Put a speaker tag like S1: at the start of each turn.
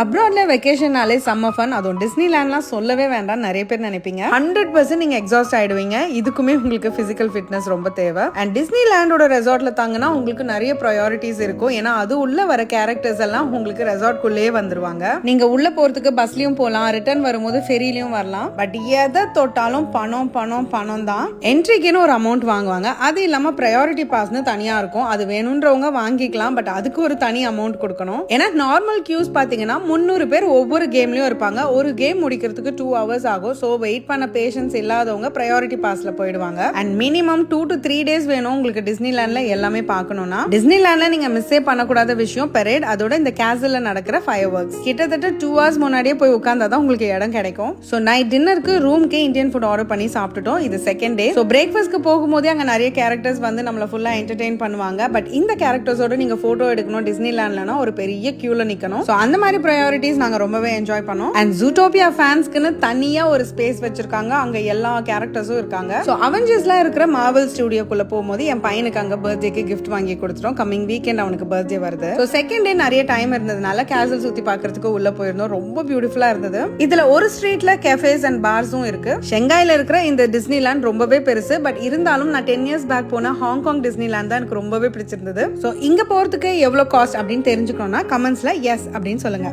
S1: அப்ராட்ல வெக்கேஷன்னாலே செம்ம ஃபன். அதுவும் டிஸ்னிலேண்ட்லாம் சொல்லவே வேண்டாம், நிறைய பேர் நினைப்பீங்க. 100% நீங்க எக்ஸாஸ்ட் ஆயிடுவீங்க. இதுக்குமே உங்களுக்கு பிசிக்கல் ஃபிட்னஸ் ரொம்ப தேவை. அண்ட் டிஸ்னிலேண்டோட ரெசார்ட்ல தாங்கன்னா உங்களுக்கு நிறைய ப்ரையாரிட்டிஸ் இருக்கும். ஏன்னா அது உள்ள வர கேரக்டர்ஸ் எல்லாம் உங்களுக்கு ரெசார்ட்குள்ளேயே வந்துருவாங்க. நீங்க உள்ள போறதுக்கு பஸ்லயும் போலாம், ரிட்டர்ன் வரும்போது ஃபெரிலையும் வரலாம். பட் எதை தொட்டாலும் பணம் பணம் பணம் தான். என்ட்ரிக்குன்னு ஒரு அமௌண்ட் வாங்குவாங்க. அது இல்லாம ப்ரையாரிட்டி பாஸ்னு தனியா இருக்கும். அது வேணும்ன்றவங்க வாங்கிக்கலாம். பட் அதுக்கு ஒரு தனி அமௌண்ட் கொடுக்கணும். ஏன்னா நார்மல் கியூஸ் பாத்தீங்கன்னா 300 பேர் ஒவ்வொரு கேம்லயும் இருப்பாங்க. ஒரு கேம் முடிக்கிறதுக்கு 2 hours ஆகும். சோ வெயிட் பண்ண பேஷன்ஸ் இல்லாதவங்க பிரையாரிட்டி பாஸ்ல போயிடுவாங்க. அண்ட் மினிமம் 2 to 3 days வேணும் உங்களுக்கு டிஸ்னிலேண்ட்ல எல்லாமே பார்க்கணும்னா. டிஸ்னிலேண்ட்ல நீங்க மிஸ்ஸே பண்ணக்கூடாத விஷயம் பெரேட், அதோட இந்த கேசல்ல நடக்கிற ஃபயர் ஒர்க்ஸ். கிட்டத்தட்ட 2 hours முன்னாடியே போய் உட்கார்ந்தாதான் உங்களுக்கு இடம் கிடைக்கும். சோ நைட் டின்னருக்கு ரூம்க்கே இந்தியன் ஃபுட் ஆர்டர் பண்ணி சாப்பிட்டுட்டோம். இது செகண்ட் டே. சோ பிரேக்ஃபாஸ்ட்க்கு போகும்போதே அங்க நிறைய கேரக்டர்ஸ் வந்து நம்மள ஃபுல்லா என்டர்டெயின் பண்ணுவாங்க. பட் இந்த கேரக்டர்ஸோட நீங்க போட்டோ எடுக்கணும் டிஸ்னிலேண்ட்லனா ஒரு பெரிய கியூல நிக்கணும். சோ அந்த மாதிரி ப்ரையாரிட்டிஸ் நாங்க ரொம்பவே என்ஜாய் பண்ணோம். அண்ட் ஜூட்டோபியா ஃபேன்ஸ்க்குன்னு தனியா ஒரு ஸ்பேஸ் வச்சிருக்காங்க. அங்க எல்லா கேரக்டர்ஸும் இருக்காங்க. சோ அவெஞ்சர்ஸ்ல இருக்கிற மார்வல் ஸ்டுடியோக்குள்ள போகும்போது என் பையனுக்கு அங்க பர்த்டேக்கு கிஃப்ட் வாங்கி கொடுத்துட்டோம். கமிங் வீக்கெண்ட் அவனுக்கு பர்த்டே வருது. சோ செகண்ட் டே நிறைய டைம் இருந்ததுனால கேசல் சுத்தி பார்க்கிறதுக்கு உள்ள போயிருந்தோம். ரொம்ப பியூட்டிஃபுல்லா இருந்தது. இதுல ஒரு ஸ்ட்ரீட்ல கெஃபேஸ் அண்ட் பார்ஸும் இருக்கு. ஷெங்காயில இருக்கிற இந்த டிஸ்னிலேண்ட் ரொம்பவே பெருசு. பட் இருந்தாலும் நான் 10 years பேக் போன ஹாங்காங் டிஸ்னிலேண்ட் தான் எனக்கு ரொம்பவே பிடிச்சிருந்தது. சோ இங்க போறதுக்கு எவ்வளவு காஸ்ட் அப்படின்னு தெரிஞ்சுக்கணும்னா கமெண்ட்ஸ்ல எஸ் அப்படின்னு சொல்லுங்க.